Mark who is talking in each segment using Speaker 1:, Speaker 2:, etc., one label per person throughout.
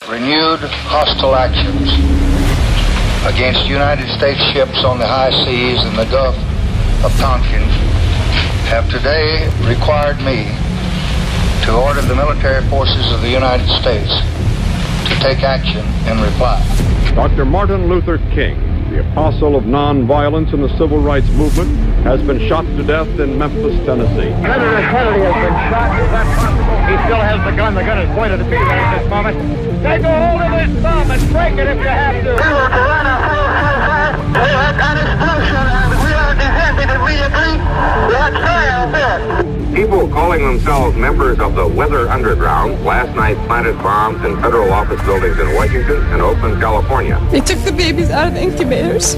Speaker 1: Renewed hostile actions against United States ships on the high seas in the Gulf of Tonkin have today required me to order the military forces of the United States to take action in reply.
Speaker 2: Dr. Martin Luther King, the apostle of nonviolence in the civil rights movement, has been shot to death in Memphis, Tennessee.
Speaker 3: Senator Kennedy has been shot. Is that possible? He still has the gun. The gun is pointed at me right at this moment. Take a hold of his thumb and break it if you have to. We will run a full suicide. We have an explosion and we are defending and we agree. Let's try our best.
Speaker 4: People calling themselves members of the Weather Underground last night planted bombs in federal office buildings in Washington and Oakland, California.
Speaker 5: They took the babies out of the incubators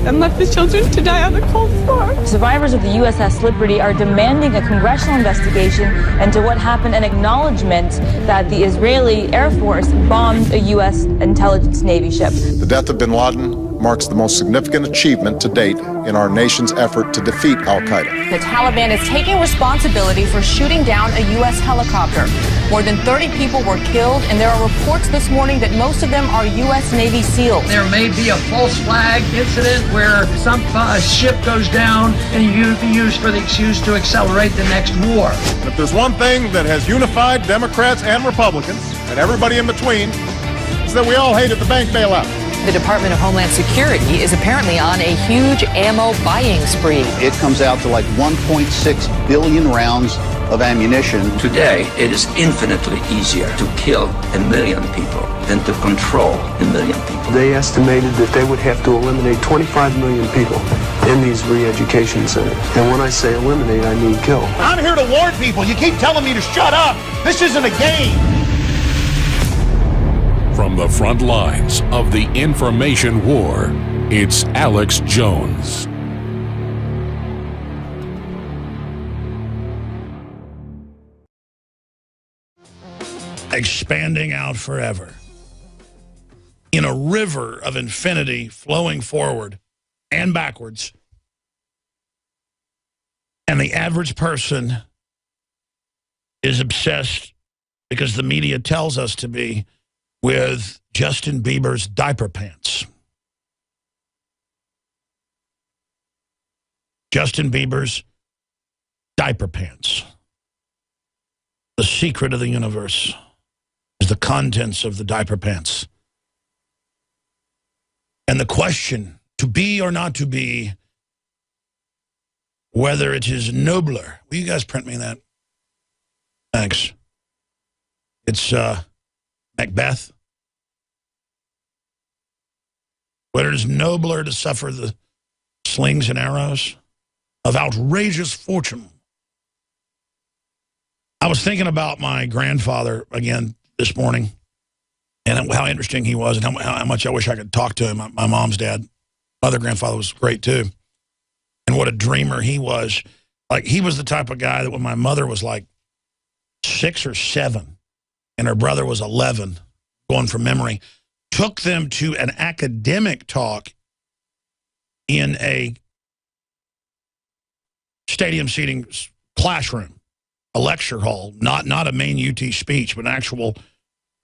Speaker 5: and left the children to die on the cold floor.
Speaker 6: Survivors of the USS Liberty are demanding a congressional investigation into what happened and acknowledgement that the Israeli Air Force bombed a U.S. intelligence Navy ship.
Speaker 7: The death of bin Laden marks the most significant achievement to date in our nation's effort to defeat al-Qaeda.
Speaker 8: The Taliban is taking responsibility for shooting down a U.S. helicopter. More than 30 people were killed, and there are reports this morning that most of them are U.S. Navy SEALs.
Speaker 9: There may be a false flag incident where some ship goes down and you be used for the excuse to accelerate the next war.
Speaker 10: If there's one thing that has unified Democrats and Republicans, and everybody in between, it's that we all hated the bank bailout.
Speaker 8: The Department of Homeland Security is apparently on a huge ammo buying spree.
Speaker 11: It comes out to like 1.6 billion rounds of ammunition.
Speaker 12: Today, it is infinitely easier to kill 1 million people than to control 1 million people.
Speaker 13: They estimated that they would have to eliminate 25 million people in these re-education centers. And when I say eliminate, I mean kill.
Speaker 10: I'm here to warn people. You keep telling me to shut up. This isn't a game.
Speaker 14: From the front lines of the information war, it's Alex Jones.
Speaker 15: Expanding out forever in a river of infinity flowing forward and backwards. And the average person is obsessed, because the media tells us to be, with Justin Bieber's diaper pants. Justin Bieber's diaper pants. The secret of the universe is the contents of the diaper pants. And the question, to be or not to be, whether it is nobler. Will you guys print me that? Thanks. It's Macbeth. Whether it is nobler to suffer the slings and arrows of outrageous fortune. I was thinking about my grandfather again this morning, and how interesting he was, and how much I wish I could talk to him. My mom's dad, my other grandfather, was great too. And what a dreamer he was. Like, he was the type of guy that when my mother was like 6 or 7, and her brother was 11, going from memory, took them to an academic talk in a stadium seating classroom, a lecture hall, not a main UT speech, but an actual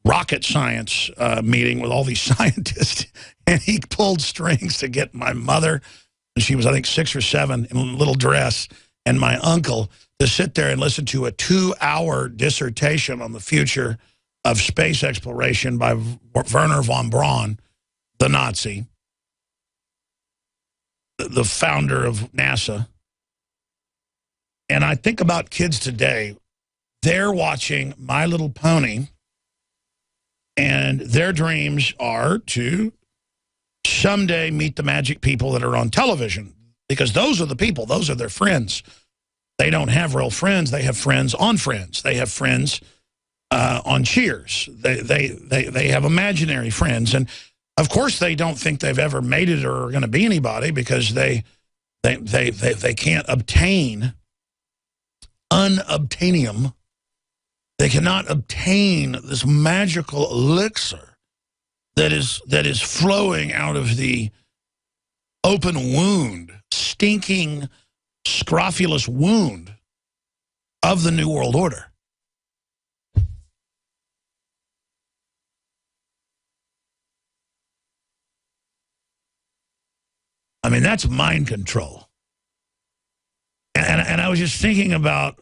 Speaker 15: rocket science meeting with all these scientists. And he pulled strings to get my mother, and she was, I think, 6 or 7, in a little dress, and my uncle to sit there and listen to a 2-hour dissertation on the future of space exploration by Wernher von Braun, the Nazi, the founder of NASA. And I think about kids today, they're watching My Little Pony, and their dreams are to someday meet the magic people that are on television, because those are the people, those are their friends. They don't have real friends. They have friends on Friends. They have friends on Cheers. They have imaginary friends. And of course they don't think they've ever made it or are going to be anybody, because they can't obtain unobtainium. They cannot obtain this magical elixir that is flowing out of the open wound, stinking, scrofulous wound of the New World Order. I mean, that's mind control. And I was just thinking about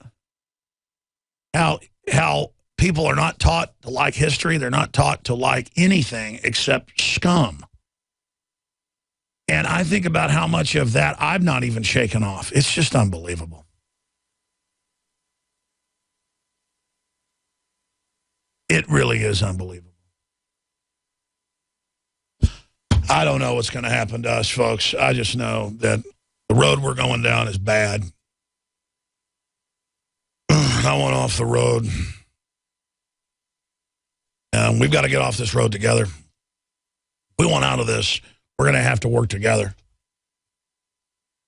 Speaker 15: how people are not taught to like history. They're not taught to like anything except scum. And I think about how much of that I've not even shaken off. It's just unbelievable. It really is unbelievable. I don't know what's going to happen to us, folks. I just know that the road we're going down is bad. I want off the road. We've got to get off this road together. If we want out of this, we're going to have to work together.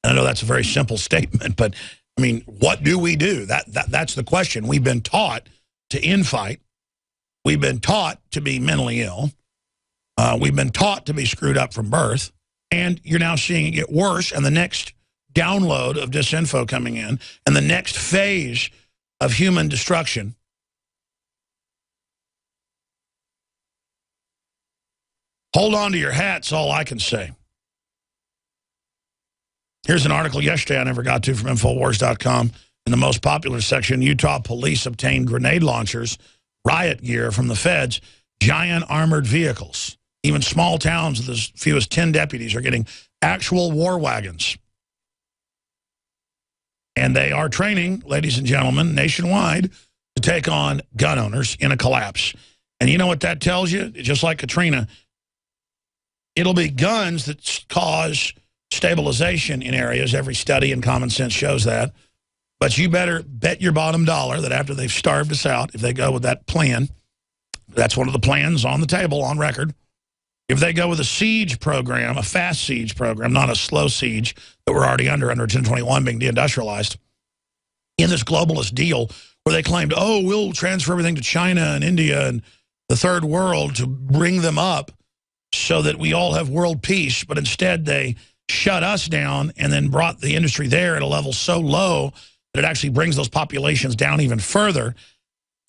Speaker 15: And I know that's a very simple statement, but, I mean, what do we do? That's the question. We've been taught to infight. We've been taught to be mentally ill. We've been taught to be screwed up from birth. And you're now seeing it get worse, and the next download of disinfo coming in, and the next phase of human destruction. Hold on to your hats, all I can say. Here's an article yesterday I never got to from Infowars.com. In the most popular section, Utah police obtained grenade launchers, riot gear from the feds, giant armored vehicles. Even small towns with as few as 10 deputies are getting actual war wagons. And they are training, ladies and gentlemen, nationwide to take on gun owners in a collapse. And you know what that tells you? Just like Katrina, it'll be guns that cause stabilization in areas. Every study and common sense shows that. But you better bet your bottom dollar that after they've starved us out, if they go with that plan, that's one of the plans on the table, on record. If they go with a siege program, a fast siege program, not a slow siege that we're already under 1021 being deindustrialized, in this globalist deal where they claimed, oh, we'll transfer everything to China and India and the third world to bring them up so that we all have world peace, but instead they shut us down and then brought the industry there at a level so low that it actually brings those populations down even further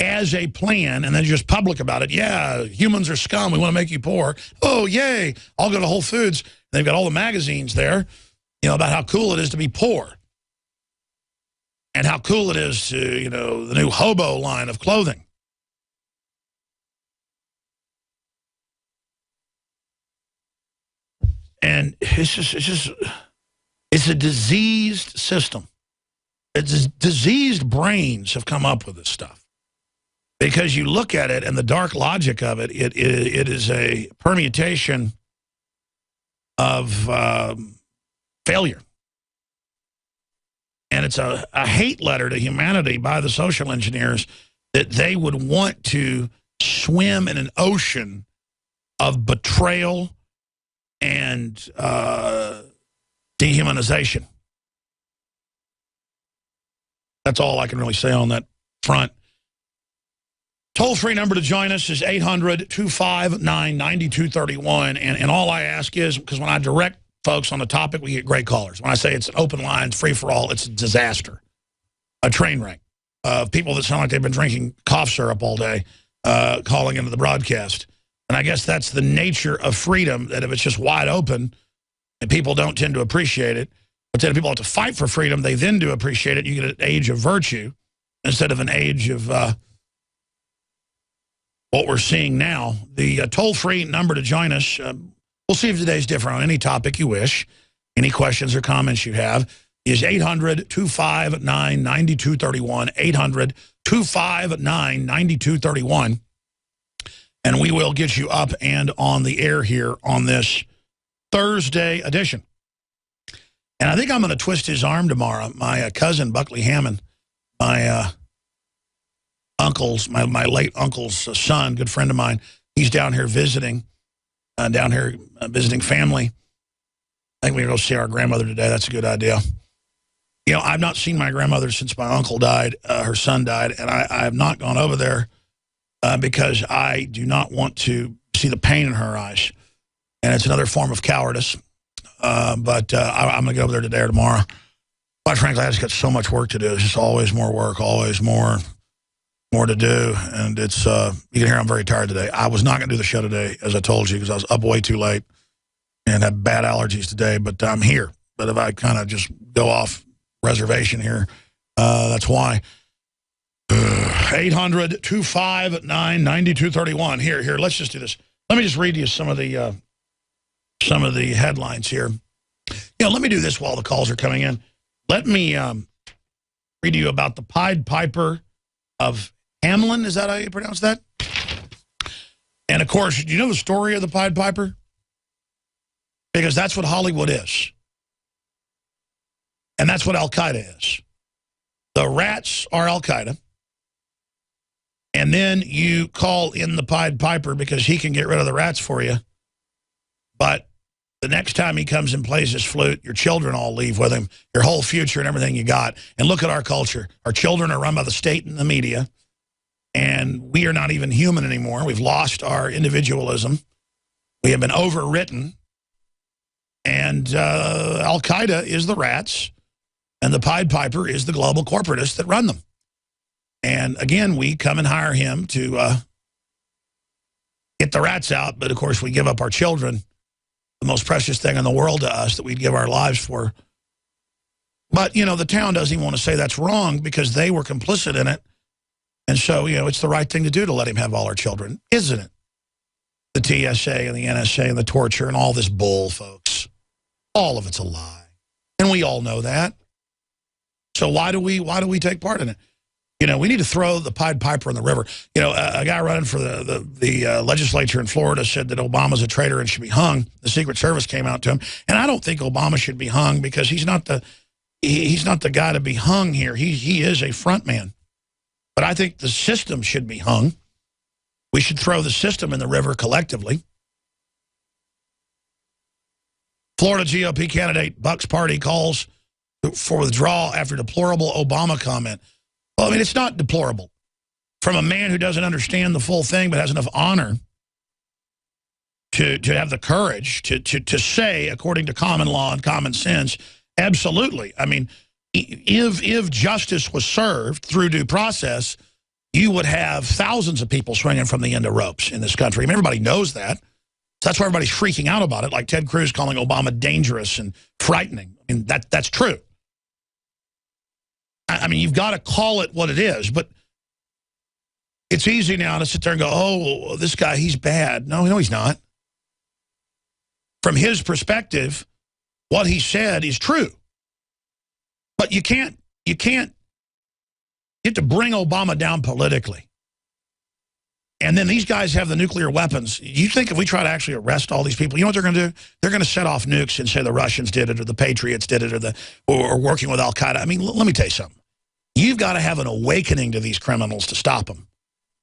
Speaker 15: as a plan, and then just public about it. Yeah, humans are scum. We want to make you poor. Oh, yay. I'll go to Whole Foods. They've got all the magazines there, you know, about how cool it is to be poor and how cool it is to, you know, the new hobo line of clothing. And it's a diseased system. It's diseased brains have come up with this stuff. Because you look at it and the dark logic of it, it is a permutation of failure. And it's a hate letter to humanity by the social engineers that they would want to swim in an ocean of betrayal and dehumanization. That's all I can really say on that front. Toll-free number to join us is 800-259-9231. And all I ask is, because when I direct folks on the topic, we get great callers. When I say it's an open line, free-for-all, it's a disaster. A train wreck of people that sound like they've been drinking cough syrup all day, calling into the broadcast. And I guess that's the nature of freedom, that if it's just wide open and people don't tend to appreciate it, but then if people have to fight for freedom, they then do appreciate it. You get an age of virtue instead of an age of what we're seeing now. The toll-free number to join us, we'll see if today's different on any topic you wish. Any questions or comments you have is 800-259-9231, 800-259-9231. And we will get you up and on the air here on this Thursday edition. And I think I'm going to twist his arm tomorrow. My cousin, Buckley Hammond, my my late uncle's son, good friend of mine, he's down here visiting, visiting family. I think we're going to go see our grandmother today. That's a good idea. You know, I've not seen my grandmother since my uncle died, her son died, and I have not gone over there because I do not want to see the pain in her eyes. And it's another form of cowardice. But I'm going to go over there today or tomorrow. Quite frankly, I just got so much work to do. It's just always more work, always more to do. And it's, you can hear I'm very tired today. I was not going to do the show today, as I told you, because I was up way too late. and have bad allergies today, but I'm here. But if I kind of just go off reservation here, that's why. 800-259-9231. Here, let's just do this. Let me just read you some of the headlines here. Let me do this while the calls are coming in. Let me read you about the Pied Piper of Hamelin. Is that how you pronounce that? And, of course, do you know the story of the Pied Piper? Because that's what Hollywood is. And that's what Al-Qaeda is. The rats are Al-Qaeda. And then you call in the Pied Piper because he can get rid of the rats for you. But the next time he comes and plays his flute, your children all leave with him, your whole future and everything you got. And look at our culture. Our children are run by the state and the media. And we are not even human anymore. We've lost our individualism. We have been overwritten. And Al-Qaeda is the rats. And the Pied Piper is the global corporatists that run them. And, again, we come and hire him to get the rats out. But, of course, we give up our children, the most precious thing in the world to us that we'd give our lives for. But, the town doesn't even want to say that's wrong because they were complicit in it. And so, it's the right thing to do to let him have all our children, isn't it? The TSA and the NSA and the torture and all this bull, folks. All of it's a lie. And we all know that. So why do we take part in it? We need to throw the Pied Piper in the river. A guy running for the legislature in Florida said that Obama's a traitor and should be hung. The Secret Service came out to him. And I don't think Obama should be hung because he's not the guy to be hung here. He is a front man. But I think the system should be hung. We should throw the system in the river collectively. Florida GOP candidate Buck's party calls for withdrawal after deplorable Obama comment. Well, it's not deplorable. From a man who doesn't understand the full thing but has enough honor to have the courage to say, according to common law and common sense, absolutely. If justice was served through due process, you would have thousands of people swinging from the end of ropes in this country. Everybody knows that. So that's why everybody's freaking out about it, like Ted Cruz calling Obama dangerous and frightening. That's true. You've got to call it what it is, but it's easy now to sit there and go, oh, this guy, he's bad. No, he's not. From his perspective, what he said is true. But you can't get to bring Obama down politically. And then these guys have the nuclear weapons. You think if we try to actually arrest all these people, you know what they're going to do? They're going to set off nukes and say the Russians did it or the Patriots did it or working with Al-Qaeda. Let me tell you something. You've got to have an awakening to these criminals to stop them.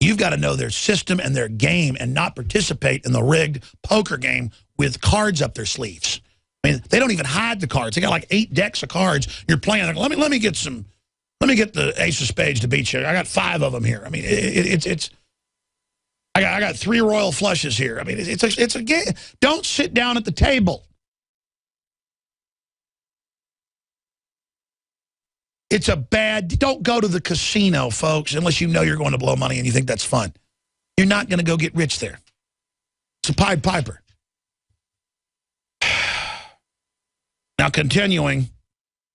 Speaker 15: You've got to know their system and their game and not participate in the rigged poker game with cards up their sleeves. They don't even hide the cards. They got like 8 decks of cards. You're playing. Let me get the ace of spades to beat you. I got 5 of them here. I got 3 royal flushes here. It's a game. Don't sit down at the table. It's a don't go to the casino, folks, unless you know you're going to blow money and you think that's fun. You're not going to go get rich there. It's a Pied Piper. Now, continuing,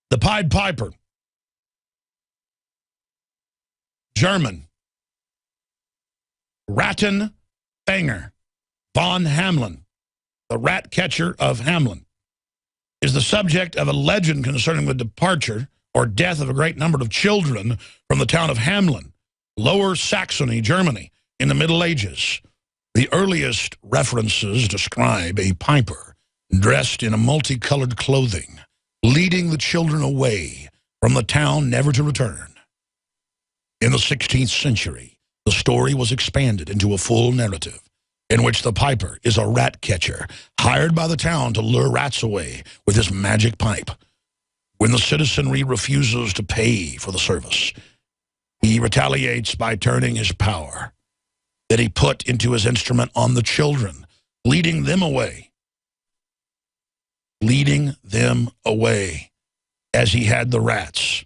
Speaker 15: the Pied Piper, German, Rattenfänger von Hamelin, the rat catcher of Hamelin, is the subject of a legend concerning the departure or death of a great number of children from the town of Hamelin, Lower Saxony, Germany, in the Middle Ages. The earliest references describe a piper dressed in a multicolored clothing, leading the children away from the town never to return. In the 16th century, the story was expanded into a full narrative in which the piper is a rat catcher hired by the town to lure rats away with his magic pipe. When the citizenry refuses to pay for the service, he retaliates by turning his power that he put into his instrument on the children, leading them away as he had the rats.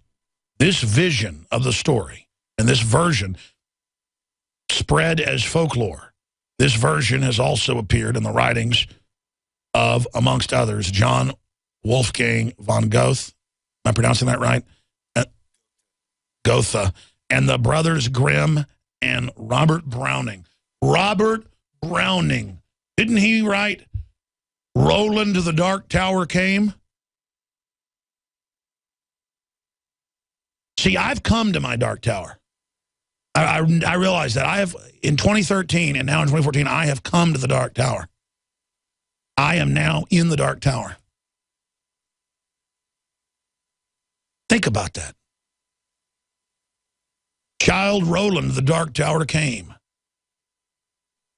Speaker 15: This vision of the story and this version spread as folklore. This version has also appeared in the writings of, amongst others, John Wolfgang von Goethe. Am I pronouncing that right? Goethe. And the brothers Grimm and Robert Browning. Robert Browning. Didn't he write Roland to the Dark Tower Came? See, I've come to my Dark Tower. I realize that I have, in 2013 and now in 2014, I have come to the Dark Tower. I am now in the Dark Tower. Think about that. Child Roland, the Dark Tower came.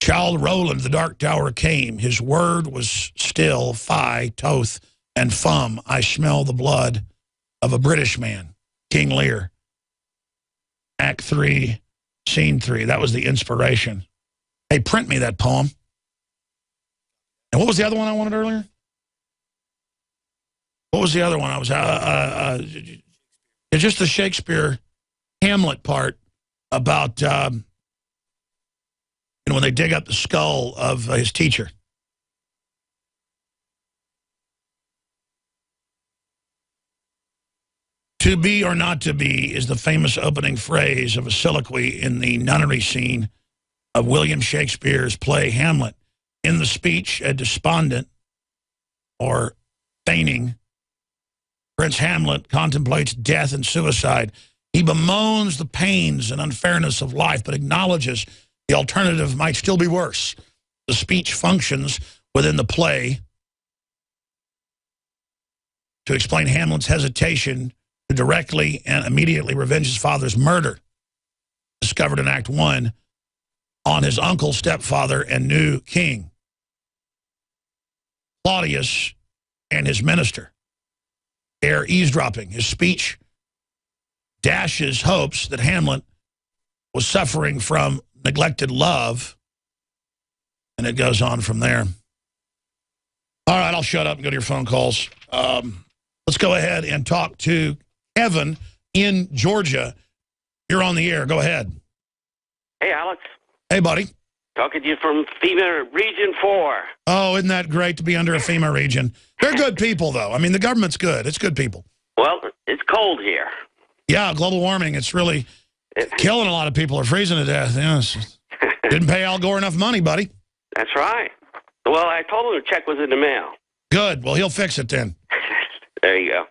Speaker 15: Child Roland, the Dark Tower came. His word was still, Phi, Toth, and Fum. I smell the blood of a British man. King Lear. Act 3, Scene 3. That was the inspiration. Hey, print me that poem. And what was the other one I wanted earlier? What was the other one? I was it's just the Shakespeare Hamlet part about when they dig up the skull of his teacher. To be or not to be is the famous opening phrase of a soliloquy in the nunnery scene of William Shakespeare's play Hamlet. In the speech, a despondent or feigning Prince Hamlet contemplates death and suicide. He bemoans the pains and unfairness of life, but acknowledges the alternative might still be worse. The speech functions within the play to explain Hamlet's hesitation to directly and immediately revenge his father's murder, discovered in Act 1, on his uncle, stepfather, and new king, Claudius, and his minister. Ere eavesdropping, his speech dashes hopes that Hamlet was suffering from neglected love, and it goes on from there. All right, I'll shut up and go to your phone calls. Let's go ahead and talk to Kevin in Georgia. You're on the air. Go ahead.
Speaker 16: Hey, Alex.
Speaker 15: Hey, buddy.
Speaker 16: Talking to you from FEMA Region 4.
Speaker 15: Oh, isn't that great to be under a FEMA region? They're good people, though. I mean, the government's good. It's good people.
Speaker 16: Well, it's cold here.
Speaker 15: Yeah, global warming. It's really killing a lot of people. Are freezing to death. Yes. Didn't pay Al Gore enough money, buddy.
Speaker 16: That's right. Well, I told him the check was in the mail.
Speaker 15: Good. Well, he'll fix it then.
Speaker 16: There you go.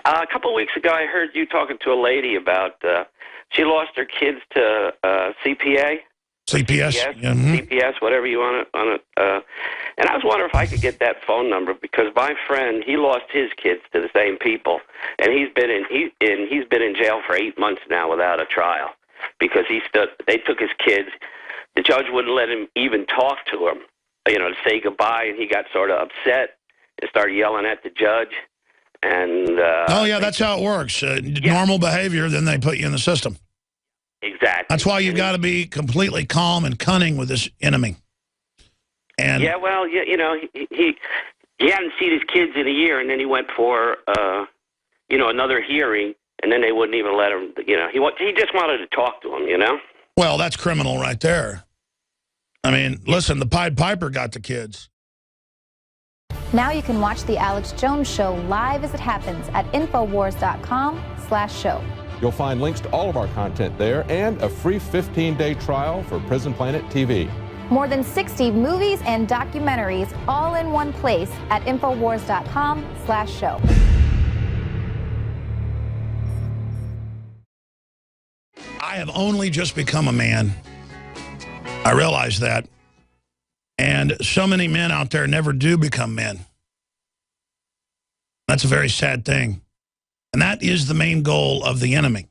Speaker 16: A couple of weeks ago, I heard you talking to a lady about she lost her kids to CPA.
Speaker 15: CPS?
Speaker 16: CPS, whatever you want to. And I was wondering if I could get that phone number, because my friend, he lost his kids to the same people, and he's been in jail for 8 months now without a trial, because they took his kids. The judge wouldn't let him even talk to him, to say goodbye, and he got sort of upset and started yelling at the judge. And
Speaker 15: oh yeah, that's how it works. Normal behavior, then they put you in the system.
Speaker 16: Exactly.
Speaker 15: That's why you've got to be completely calm and cunning with this enemy. And
Speaker 16: yeah, well, he hadn't seen his kids in a year, and then he went for another hearing, and then they wouldn't even let him. He just wanted to talk to him.
Speaker 15: Well, that's criminal right there. I mean, listen, the Pied Piper got the kids.
Speaker 17: Now you can watch The Alex Jones Show live as it happens at Infowars.com/show.
Speaker 18: You'll find links to all of our content there and a free 15-day trial for Prison Planet TV.
Speaker 17: More than 60 movies and documentaries all in one place at Infowars.com/show.
Speaker 15: I have only just become a man. I realize that. And so many men out there never do become men. That's a very sad thing. And that is the main goal of the enemy,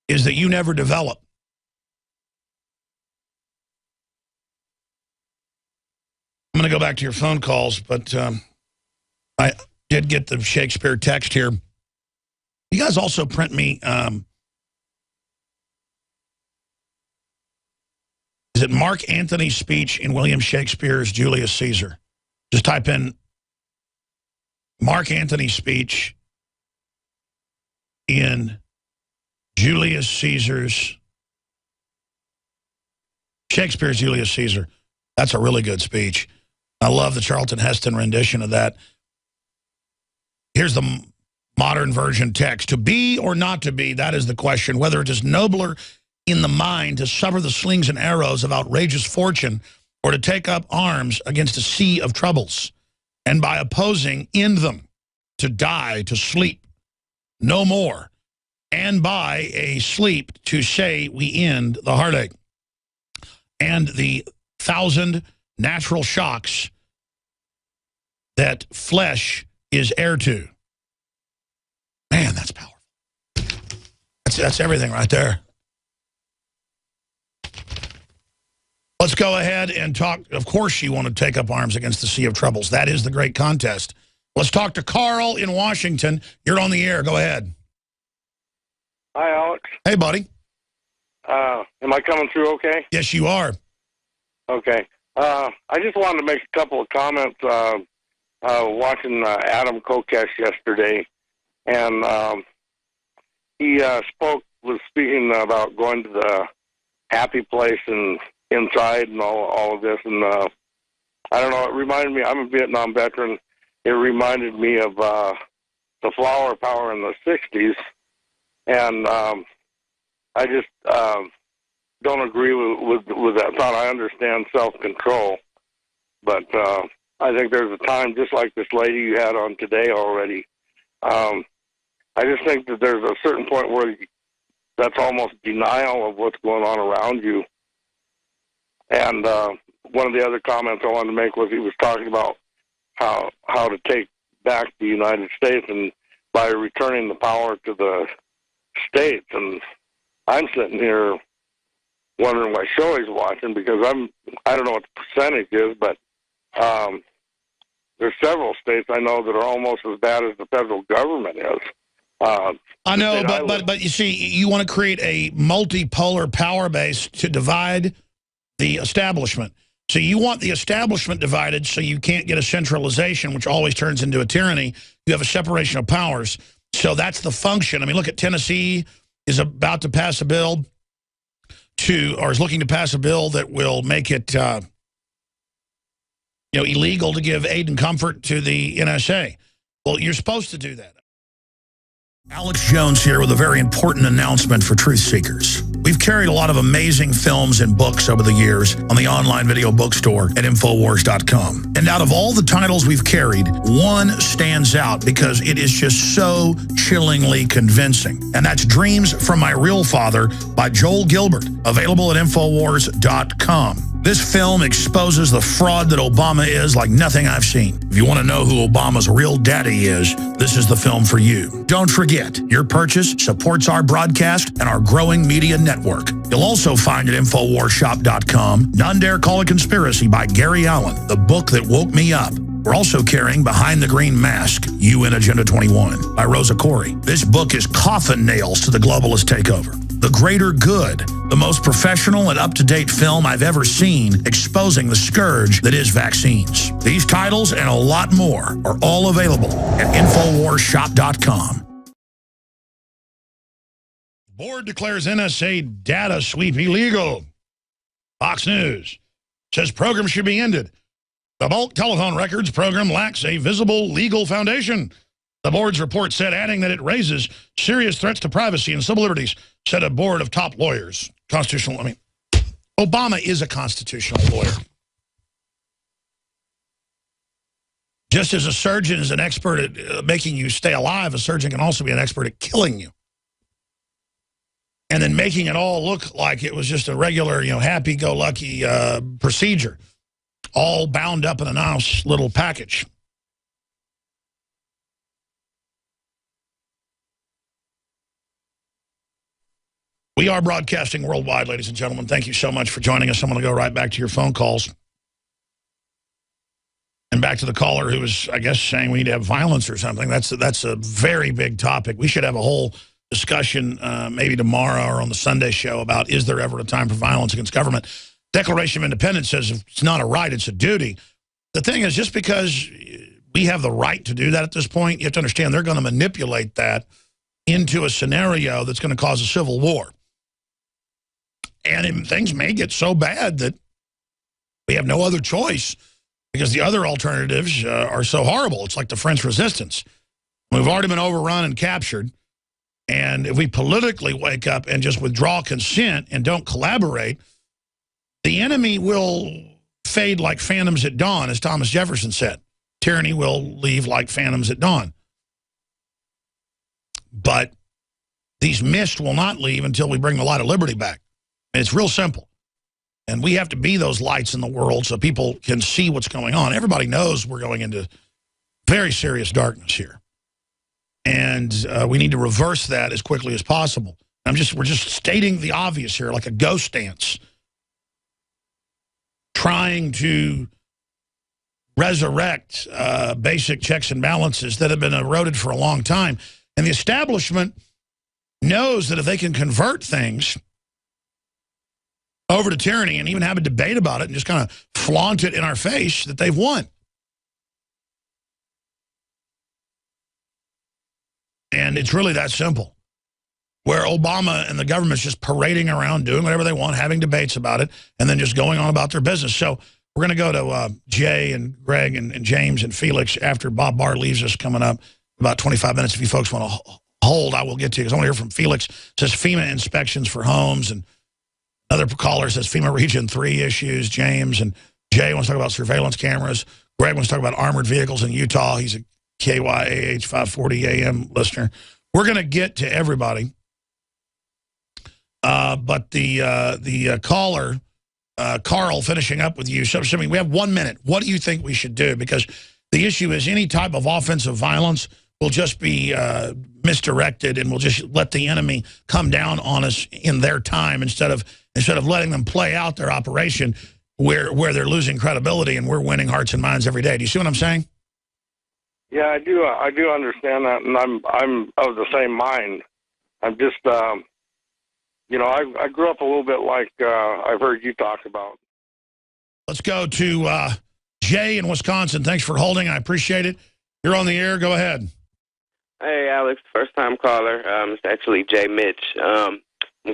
Speaker 15: is that you never develop. I'm going to go back to your phone calls, but I did get the Shakespeare text here. You guys also print me, is it Mark Antony's speech in William Shakespeare's Julius Caesar? Just type in Mark Antony's speech in Julius Caesar's, Shakespeare's Julius Caesar. That's a really good speech. I love the Charlton Heston rendition of that. Here's the modern version text. To be or not to be, that is the question. Whether it is nobler in the mind to suffer the slings and arrows of outrageous fortune or to take up arms against a sea of troubles, and by opposing end them, to die, to sleep, no more, and by a sleep to say we end the heartache and the 1,000 natural shocks that flesh is heir to. Man, that's powerful. That's everything right there. Let's go ahead and talk. Of course you want to take up arms against the sea of troubles. That is the great contest. Let's talk to Carl in Washington. You're on the air. Go ahead.
Speaker 19: Hi, Alex.
Speaker 15: Hey, buddy.
Speaker 19: Am I coming through okay?
Speaker 15: Yes, you are.
Speaker 19: Okay. I just wanted to make a couple of comments. Watching Adam Kokesh yesterday, and he was speaking about going to the happy place and inside and all of this, and I don't know, it reminded me, I'm a Vietnam veteran, it reminded me of the flower power in the 60s, and I just don't agree with that thought. I understand self-control, but I think there's a time, just like this lady you had on today already, I just think that there's a certain point where that's almost denial of what's going on around you. And one of the other comments I wanted to make was he was talking about how to take back the United States and by returning the power to the states. And I'm sitting here wondering what show he's watching, because I don't know what the percentage is, but there's several states I know that are almost as bad as the federal government is.
Speaker 15: I know, but you see, you want to create a multipolar power base to divide the establishment. So you want the establishment divided so you can't get a centralization, which always turns into a tyranny. You have a separation of powers. So that's the function. I mean, look at Tennessee is about to pass a bill or is looking to pass a bill that will make it illegal to give aid and comfort to the NSA. Well, you're supposed to do that. Alex Jones here with a very important announcement for truth seekers. We've carried a lot of amazing films and books over the years on the online video bookstore at Infowars.com. And out of all the titles we've carried, one stands out because it is just so chillingly convincing. And that's Dreams from My Real Father by Joel Gilbert, available at Infowars.com. This film exposes the fraud that Obama is like nothing I've seen. If you want to know who Obama's real daddy is, this is the film for you. Don't forget, your purchase supports our broadcast and our growing media network. You'll also find at InfoWarsShop.com None Dare Call a Conspiracy by Gary Allen, the book that woke me up. We're also carrying Behind the Green Mask, UN Agenda 21 by Rosa Corey. This book is coffin nails to the globalist takeover. The Greater Good, the most professional and up-to-date film I've ever seen exposing the scourge that is vaccines. These titles and a lot more are all available at InfoWarsShop.com. Board declares NSA data sweep illegal. Fox News says program should be ended. The bulk telephone records program lacks a visible legal foundation. The board's report said, adding that it raises serious threats to privacy and civil liberties, said a board of top lawyers. Obama is a constitutional lawyer. Just as a surgeon is an expert at making you stay alive, a surgeon can also be an expert at killing you. And then making it all look like it was just a regular, happy-go-lucky procedure, all bound up in a nice little package. We are broadcasting worldwide, ladies and gentlemen. Thank you so much for joining us. I'm going to go right back to your phone calls. And back to the caller who was, I guess, saying we need to have violence or something. That's a very big topic. We should have a whole discussion maybe tomorrow or on the Sunday show about, is there ever a time for violence against government? Declaration of Independence says it's not a right, it's a duty. The thing is, just because we have the right to do that at this point, you have to understand they're going to manipulate that into a scenario that's going to cause a civil war. And things may get so bad that we have no other choice because the other alternatives are so horrible. It's like the French resistance. We've already been overrun and captured. And if we politically wake up and just withdraw consent and don't collaborate, the enemy will fade like phantoms at dawn, as Thomas Jefferson said. Tyranny will leave like phantoms at dawn. But these mists will not leave until we bring the light of liberty back. And it's real simple. And we have to be those lights in the world so people can see what's going on. Everybody knows we're going into very serious darkness here. And we need to reverse that as quickly as possible. We're just stating the obvious here, like a ghost dance, trying to resurrect basic checks and balances that have been eroded for a long time. And the establishment knows that if they can convert things over to tyranny and even have a debate about it and just kind of flaunt it in our face, that they've won. And it's really that simple, where Obama and the government's just parading around, doing whatever they want, having debates about it, and then just going on about their business. So we're going to go to Jay and Greg and James and Felix after Bob Barr leaves us coming up about 25 minutes. If you folks want to hold, I will get to you, because I want to hear from Felix. It says FEMA inspections for homes, and another caller says FEMA Region 3 issues. James and Jay wants to talk about surveillance cameras. Greg wants to talk about armored vehicles in Utah. He's a KYAH 540 AM listener. We're going to get to everybody. But the caller, Carl, finishing up with you. So, I mean, we have 1 minute. What do you think we should do? Because the issue is any type of offensive violence will just be misdirected, and we'll just let the enemy come down on us in their time instead of letting them play out their operation where they're losing credibility and we're winning hearts and minds every day. Do you see what I'm saying?
Speaker 19: Yeah, I do. I do understand that, and I'm of the same mind. I'm just, you know, I grew up a little bit like I've heard you talk about.
Speaker 15: Let's go to Jay in Wisconsin. Thanks for holding. I appreciate it. You're on the air. Go ahead.
Speaker 20: Hey, Alex, first-time caller. It's actually Jay Mitch. I'm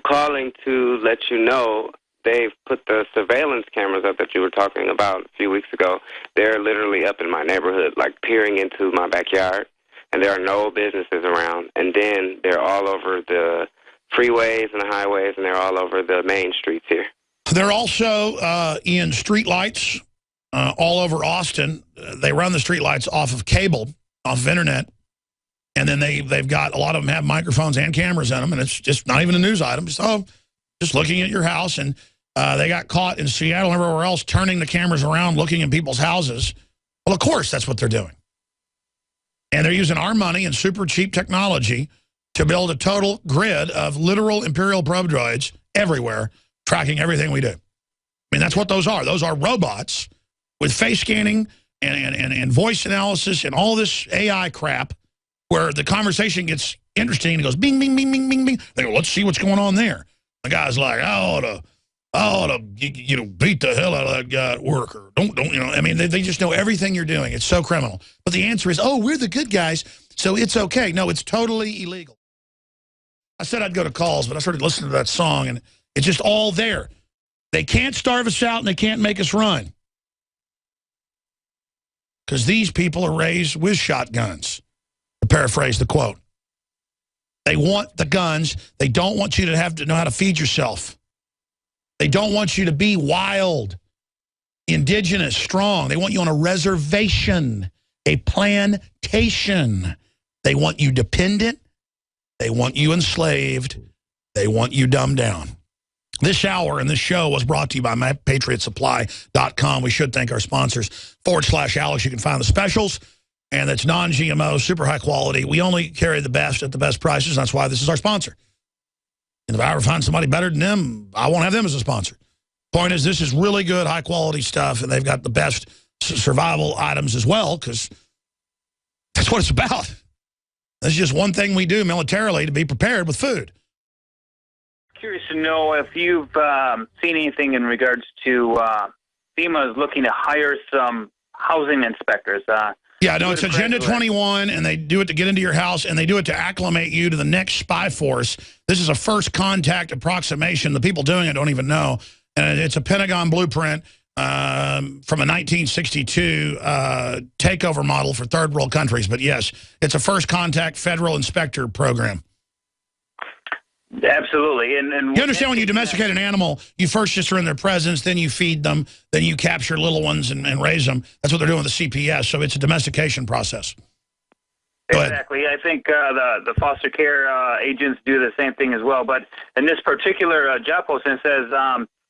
Speaker 20: calling to let you know they've put the surveillance cameras up that you were talking about a few weeks ago. They're literally up in my neighborhood, like peering into my backyard, and there are no businesses around. And then they're all over the freeways and the highways, and they're all over the main streets here.
Speaker 15: They're also in streetlights all over Austin. They run the streetlights off of cable, off of internet, and then they've got, a lot of them have microphones and cameras in them, and it's just not even a news item. So just looking at your house, and they got caught in Seattle and everywhere else turning the cameras around, looking in people's houses. Well, of course, that's what they're doing. And they're using our money and super cheap technology to build a total grid of literal Imperial probe droids everywhere, tracking everything we do. I mean, that's what those are. Those are robots with face scanning and voice analysis and all this AI crap, where the conversation gets interesting. It goes bing, bing, bing, bing, bing, bing. They go, let's see what's going on there. The guy's like, I ought to, you know, beat the hell out of that guy at work, or don't, you know. I mean, they just know everything you're doing. It's so criminal. But the answer is, oh, we're the good guys, so it's okay. No, it's totally illegal. I said I'd go to calls, but I started listening to that song, and it's just all there. They can't starve us out, and they can't make us run, because these people are raised with shotguns, to paraphrase the quote. They want the guns. They don't want you to have to know how to feed yourself. They don't want you to be wild, indigenous, strong. They want you on a reservation, a plantation. They want you dependent. They want you enslaved. They want you dumbed down. This hour and this show was brought to you by MyPatriotSupply.com. We should thank our sponsors, /Alex. You can find the specials, and that's non-GMO, super high quality. We only carry the best at the best prices. That's why this is our sponsor. And if I ever find somebody better than them, I won't have them as a sponsor. Point is, this is really good, high-quality stuff, and they've got the best survival items as well, because that's what it's about. This is just one thing we do militarily to be prepared with food.
Speaker 21: Curious to know if you've seen anything in regards to FEMA is looking to hire some housing inspectors.
Speaker 15: Yeah, no, it's Agenda 21, and they do it to get into your house, and they do it to acclimate you to the next spy force. This is a first contact approximation. The people doing it don't even know. And it's a Pentagon blueprint. from a 1962 takeover model for third world countries. But yes, it's a first contact federal inspector program.
Speaker 21: Absolutely. And
Speaker 15: you understand when you domesticate an animal, you first just are in their presence, then you feed them, then you capture little ones and raise them. That's what they're doing with the CPS. So it's a domestication process.
Speaker 21: Exactly. I think the foster care agents do the same thing as well. But in this particular job posting, it says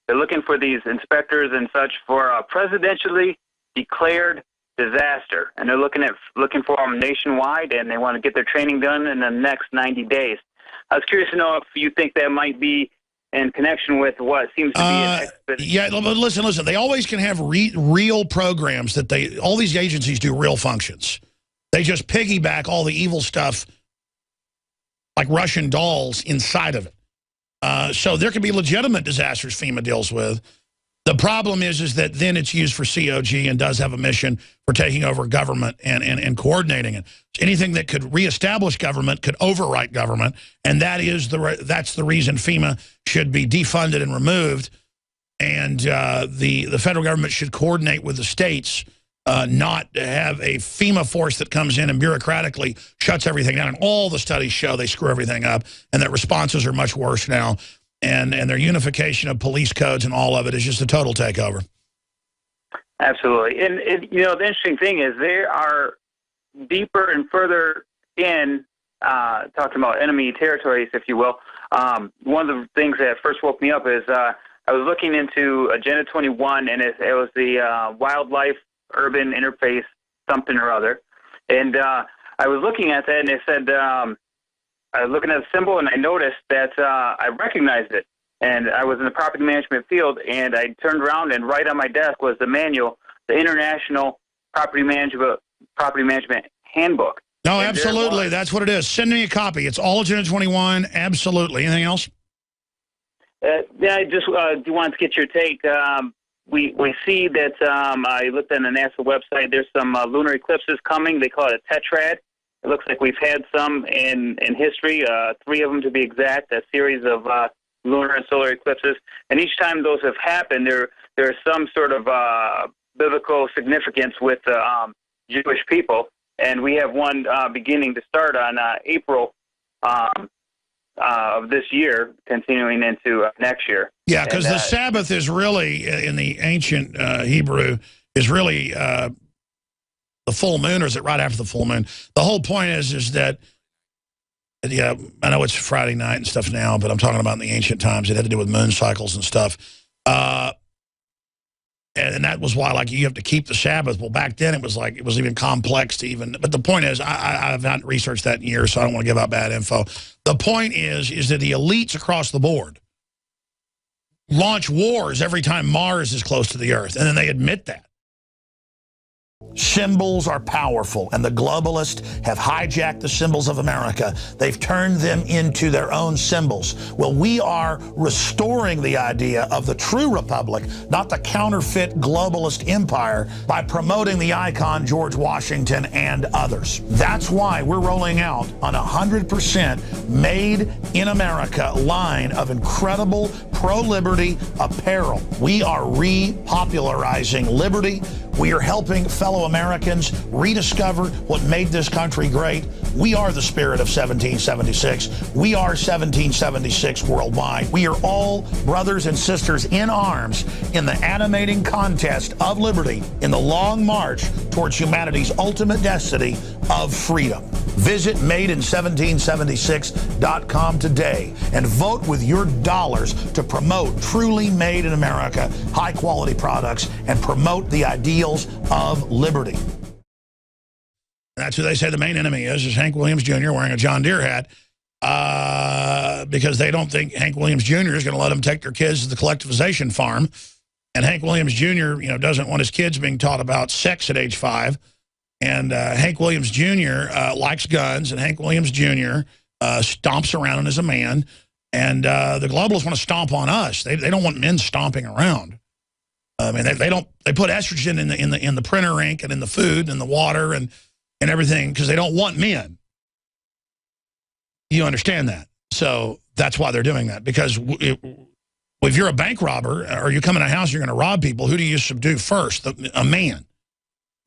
Speaker 21: they're looking for these inspectors and such for a presidentially declared disaster, and they're looking for them nationwide, and they want to get their training done in the next 90 days. I was curious to know if you think that might be in connection with what seems to be an expedition.
Speaker 15: Yeah, but listen. They always can have real programs that all these agencies do real functions. They just piggyback all the evil stuff like Russian dolls inside of it. So there can be legitimate disasters FEMA deals with. The problem is that then it's used for COG and does have a mission for taking over government and coordinating it. Anything that could reestablish government could overwrite government, and that's the reason FEMA should be defunded and removed, and the federal government should coordinate with the states, not have a FEMA force that comes in and bureaucratically shuts everything down. And all the studies show they screw everything up, and that responses are much worse now. And their unification of police codes and all of it is just a total takeover. Absolutely. And the interesting thing is they are deeper and further in, talking about enemy territories, if you will. One of the things that first woke me up is I was looking into Agenda 21, and it was the wildlife urban interface something or other. And I was looking at that, and it said... I was looking at the symbol, and I noticed that I recognized it. And I was in the property management field, and I turned around, and right on my desk was the manual, the International Property Management Handbook. No, and absolutely. That's what it is. Send me a copy. It's all Agenda 21. Absolutely. Anything else?
Speaker 21: Yeah, I just wanted to get your take. We see that I looked on the NASA website. There's some lunar eclipses coming. They call it a tetrad. It looks like we've had some in history, 3 of them to be exact, a series of lunar and solar eclipses. And each time those have happened, there is some sort of biblical significance with Jewish people. And we have one beginning to start on April of this year, continuing into next year.
Speaker 15: Yeah, because the Sabbath is really, in the ancient Hebrew, is really... the full moon, or is it right after the full moon? The whole point is that, yeah, I know it's Friday night and stuff now, but I'm talking about in the ancient times. It had to do with moon cycles and stuff. And that was why, like, you have to keep the Sabbath. Well, back then it was even complex to even, but the point is, I've not researched that in years, so I don't want to give out bad info. The point is that the elites across the board launch wars every time Mars is close to the Earth, and then they admit that. Symbols are powerful, and the globalists have hijacked the symbols of America. They've turned them into their own symbols. Well, we are restoring the idea of the true republic, not the counterfeit globalist empire, by promoting the icon George Washington and others. That's why we're rolling out on 100% made in America line of incredible pro-liberty apparel. We are repopularizing liberty. We are helping fellow Americans rediscover what made this country great. We are the spirit of 1776. We are 1776 worldwide. We are all brothers and sisters in arms in the animating contest of liberty in the long march towards humanity's ultimate destiny of freedom. Visit madein1776.com today and vote with your dollars to promote truly made in America, high-quality products, and promote the ideals of liberty. That's who they say the main enemy is Hank Williams Jr. wearing a John Deere hat because they don't think Hank Williams Jr. is going to let them take their kids to the collectivization farm. And Hank Williams Jr., doesn't want his kids being taught about sex at age 5. And Hank Williams Jr. Likes guns, and Hank Williams Jr. Stomps around as a man. And the globalists want to stomp on us. They don't want men stomping around. I mean, they put estrogen in the printer ink and in the food and the water and everything because they don't want men. You understand that? So that's why they're doing that, because when Well, if you're a bank robber or you come in a house, you're going to rob people. Who do you subdue first? A man.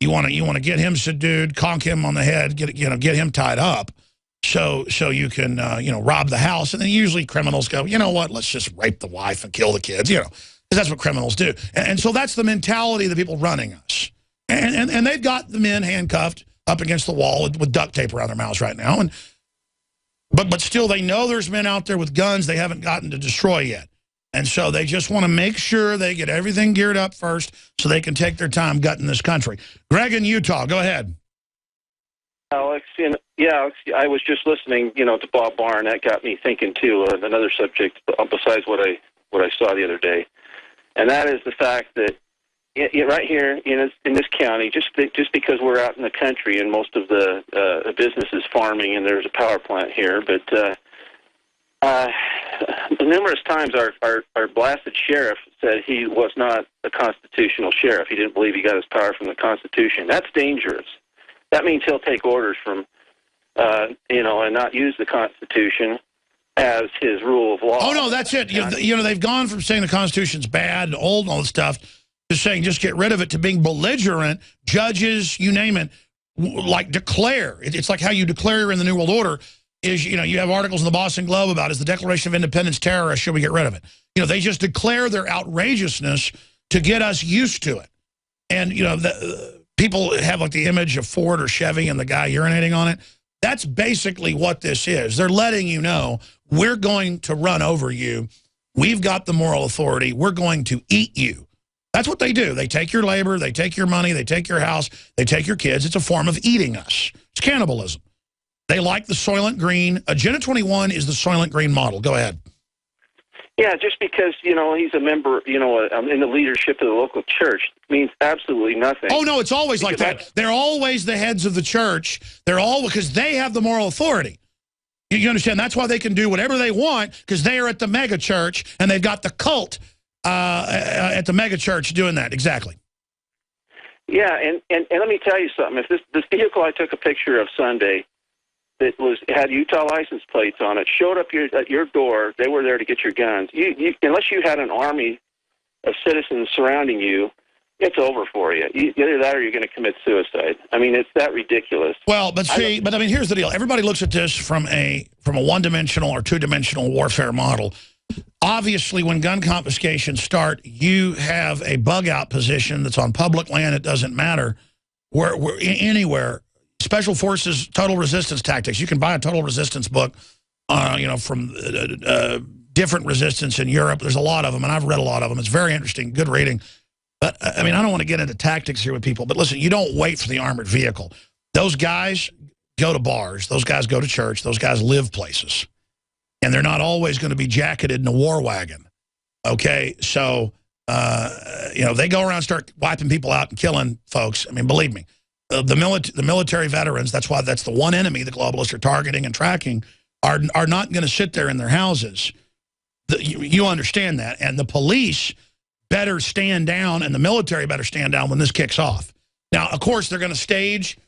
Speaker 15: You want to get him subdued, conk him on the head, get him tied up, so you can rob the house. And then usually criminals go, you know what? Let's just rape the wife and kill the kids. Because that's what criminals do. And so that's the mentality of the people running us. And they've got the men handcuffed up against the wall with duct tape around their mouths right now. But still, they know there's men out there with guns they haven't gotten to destroy yet. And so they just want to make sure they get everything geared up first so they can take their time gutting this country. Greg in Utah, go ahead.
Speaker 1: Alex, I was just listening, to Bob Barr, and that got me thinking too. Another subject besides what I saw the other day, and that is the fact that right here in this county, just because we're out in the country and most of the business is farming and there's a power plant here, but numerous times our blasted sheriff said he was not a constitutional sheriff. He didn't believe he got his power from the Constitution. That's dangerous. That means he'll take orders from, and not use the Constitution as his rule of law.
Speaker 15: Oh, no, that's it. They've gone from saying the Constitution's bad, old, and all this stuff, to saying just get rid of it, to being belligerent. Judges, you name it, like declare. It's like how you declare in the New World Order. Is, you have articles in the Boston Globe about, is the Declaration of Independence terrorist, should we get rid of it? They just declare their outrageousness to get us used to it. And, people have like the image of Ford or Chevy and the guy urinating on it. That's basically what this is. They're letting you know, we're going to run over you. We've got the moral authority. We're going to eat you. That's what they do. They take your labor, they take your money, they take your house, they take your kids. It's a form of eating us. It's cannibalism. They like the Soylent Green. Agenda 21 is the Soylent Green model. Go ahead.
Speaker 1: Yeah, just because, he's a member, in the leadership of the local church means absolutely nothing.
Speaker 15: Oh, no, it's always like that. They're always the heads of the church. They're all because they have the moral authority. You understand? That's why they can do whatever they want, because they are at the mega church, and they've got the cult at the mega church doing that. Exactly.
Speaker 1: Yeah, and let me tell you something. If this vehicle I took a picture of Sunday, that had Utah license plates on it, showed up at your door, they were there to get your guns. Unless you had an army of citizens surrounding you, it's over for you. Either that or you're going to commit suicide. I mean, it's that ridiculous.
Speaker 15: Well, here's the deal. Everybody looks at this from a one-dimensional or two-dimensional warfare model. Obviously, when gun confiscations start, you have a bug-out position that's on public land. It doesn't matter where anywhere. Special Forces Total Resistance Tactics. You can buy a total resistance book, from different resistance in Europe. There's a lot of them, and I've read a lot of them. It's very interesting, good reading. But, I don't want to get into tactics here with people, but listen, you don't wait for the armored vehicle. Those guys go to bars. Those guys go to church. Those guys live places. And they're not always going to be jacketed in a war wagon. Okay? So, they go around and start wiping people out and killing folks. I mean, believe me. The military veterans, that's the one enemy the globalists are targeting and tracking, are not going to sit there in their houses. You understand that. And the police better stand down, and the military better stand down when this kicks off. Now, of course, they're going to stage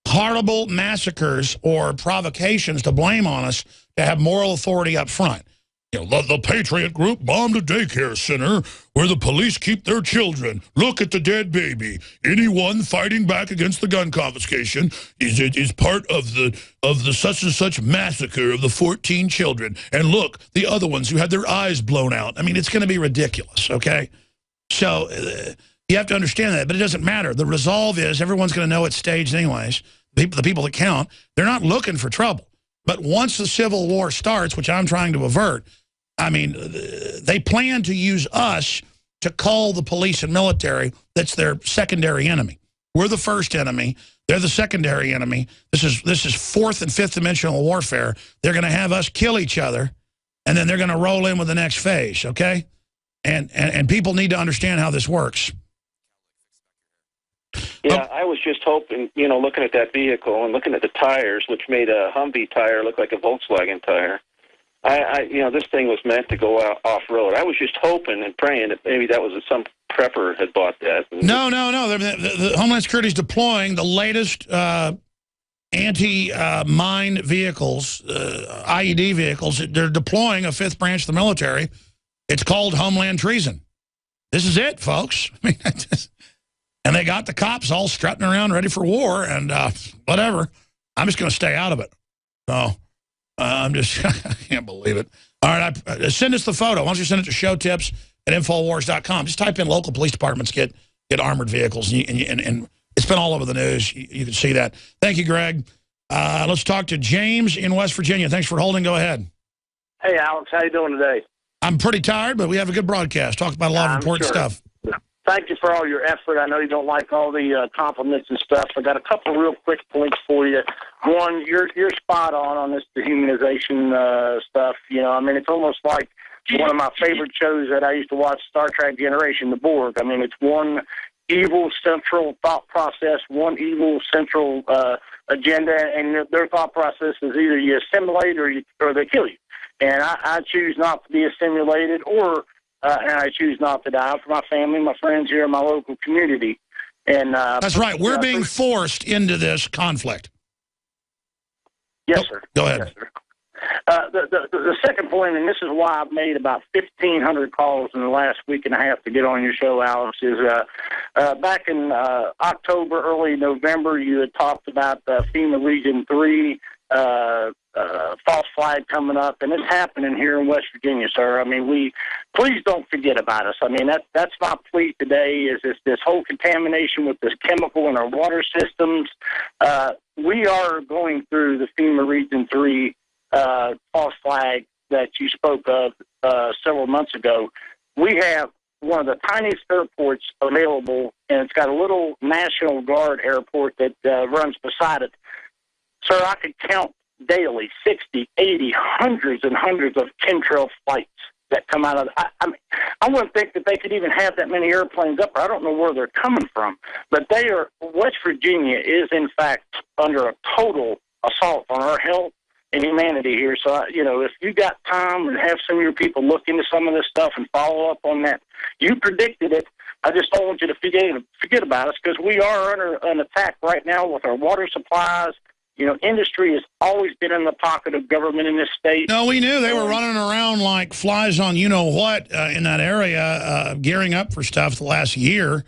Speaker 15: horrible massacres or provocations to blame on us to have moral authority up front. The Patriot Group bombed a daycare center where the police keep their children. Look at the dead baby. Anyone fighting back against the gun confiscation is part of the such and such massacre of the 14 children. And look, the other ones who had their eyes blown out. I mean, it's going to be ridiculous, okay? So you have to understand that, but it doesn't matter. The resolve is everyone's going to know it's staged anyways. The people that count, they're not looking for trouble. But once the Civil War starts, which I'm trying to avert, they plan to use us to call the police and military that's their secondary enemy. We're the first enemy. They're the secondary enemy. This is fourth and fifth dimensional warfare. They're going to have us kill each other, and then they're going to roll in with the next phase, okay? And people need to understand how this works.
Speaker 1: Yeah, I was just hoping, looking at that vehicle and looking at the tires, which made a Humvee tire look like a Volkswagen tire. This thing was meant to go out off-road. I was just hoping and praying that maybe that was some prepper had bought that.
Speaker 15: No. The Homeland Security is deploying the latest anti-mine vehicles, IED vehicles. They're deploying a fifth branch of the military It's called Homeland Treason. This is it, folks. I mean, and they got the cops all strutting around ready for war, and whatever. I'm just going to stay out of it. So I'm just, I can't believe it. All right, send us the photo. Why don't you send it to showtips@infowars.com. Just type in local police departments get armored vehicles, and it's been all over the news. You can see that. Thank you, Greg. Let's talk to James in West Virginia. Thanks for holding. Go ahead.
Speaker 2: Hey, Alex. How you doing today?
Speaker 15: I'm pretty tired, but we have a good broadcast. Talked about a lot of important stuff.
Speaker 2: Thank you for all your effort. I know you don't like all the compliments and stuff. I got a couple of real quick points for you. One, you're spot on this dehumanization stuff. You know, I mean, it's almost like one of my favorite shows that I used to watch, Star Trek Generation, The Borg. I mean, it's one evil central thought process, one evil central agenda, and their thought process is either you assimilate or they kill you. And I choose not to be assimilated, and I choose not to die for my family, my friends here in my local community. And
Speaker 15: that's right. We're being forced into this conflict.
Speaker 2: Yes, sir.
Speaker 15: Go ahead.
Speaker 2: Yes, sir. The second point, and this is why I've made about 1,500 calls in the last week and a half to get on your show, Alex, is back in October, early November, you had talked about FEMA Region 3 false flag coming up, and it's happening here in West Virginia, sir. I mean, please don't forget about us. I mean, that's my plea today is this whole contamination with this chemical in our water systems. We are going through the FEMA Region 3 false flag that you spoke of several months ago. We have one of the tiniest airports available, and it's got a little National Guard airport that runs beside it. Sir, I could count daily 60, 80, hundreds and hundreds of chemtrail flights that come out of I mean, I wouldn't think that they could even have that many airplanes up. I don't know where they're coming from. But West Virginia is, in fact, under a total assault on our health and humanity here. So, if you got time and have some of your people look into some of this stuff and follow up on that, you predicted it. I just don't want you to forget about us, because we are under an attack right now with our water supplies. Industry has always been in the pocket of government in this state.
Speaker 15: No, we knew they were running around like flies on you-know-what in that area, gearing up for stuff the last year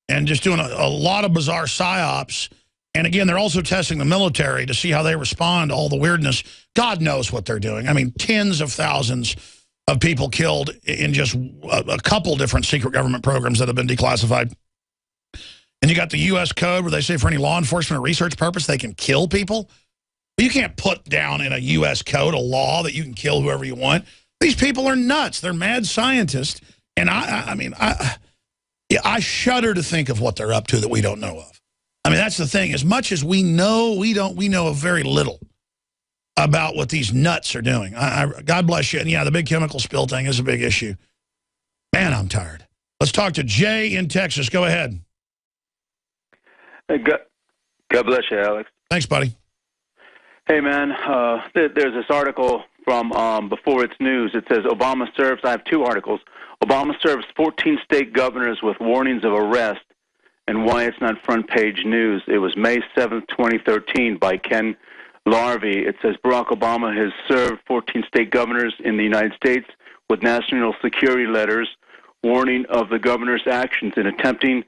Speaker 15: and just doing a lot of bizarre psyops. And, again, they're also testing the military to see how they respond to all the weirdness. God knows what they're doing. I mean, tens of thousands of people killed in just a couple different secret government programs that have been declassified. And you got the U.S. code where they say for any law enforcement or research purpose they can kill people. You can't put down in a U.S. code a law that you can kill whoever you want. These people are nuts. They're mad scientists. And I shudder to think of what they're up to that we don't know of. I mean, that's the thing. As much as we know, we know very little about what these nuts are doing. God bless you. And, yeah, the big chemical spill thing is a big issue. Man, I'm tired. Let's talk to Jay in Texas. Go ahead.
Speaker 22: Hey, God bless you, Alex.
Speaker 15: Thanks, buddy.
Speaker 22: Hey, man, there's this article from Before It's News. It says Obama serves, I have two articles. Obama serves 14 state governors with warnings of arrest and why it's not front page news. It was May 7th, 2013 by Ken Larvey. It says Barack Obama has served 14 state governors in the United States with national security letters warning of the governor's actions in attempting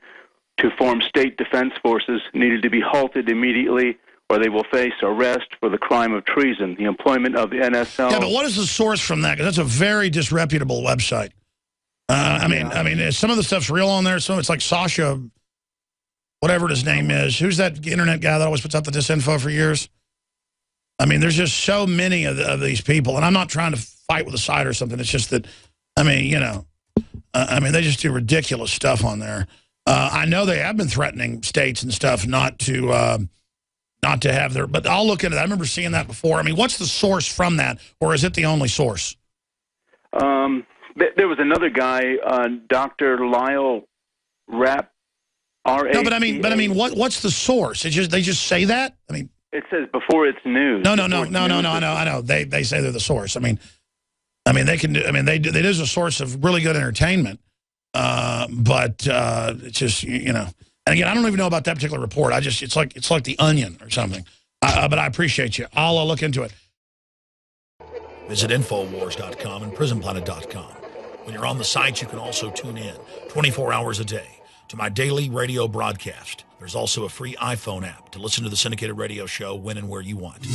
Speaker 22: to form state defense forces needed to be halted immediately or they will face arrest for the crime of treason. The employment of the NSL...
Speaker 15: Yeah, but what is the source from that? Because that's a very disreputable website. I mean, some of the stuff's real on there. So it's like Sasha, whatever his name is. Who's that internet guy that always puts up the disinfo for years? I mean, there's just so many of these people. And I'm not trying to fight with a side or something. It's just that, they just do ridiculous stuff on there. I know they have been threatening states and stuff not to have their, but I'll look into that. I remember seeing that before. I mean, what's the source from that, or is it the only source?
Speaker 22: There was another guy, Dr. Lyle Rapp.
Speaker 15: No, but I mean, what's the source? They just say that? I mean,
Speaker 22: it says Before It's News.
Speaker 15: No. I know. They say they're the source. I mean, they can do. I mean, it is a source of really good entertainment. But it's just, and again, I don't even know about that particular report. It's like The Onion or something. But I appreciate you. I'll look into it. Visit Infowars.com and PrisonPlanet.com. When you're on the site, you can also tune in 24 hours a day to my daily radio broadcast. There's also a free iPhone app to listen to the syndicated radio show when and where you want.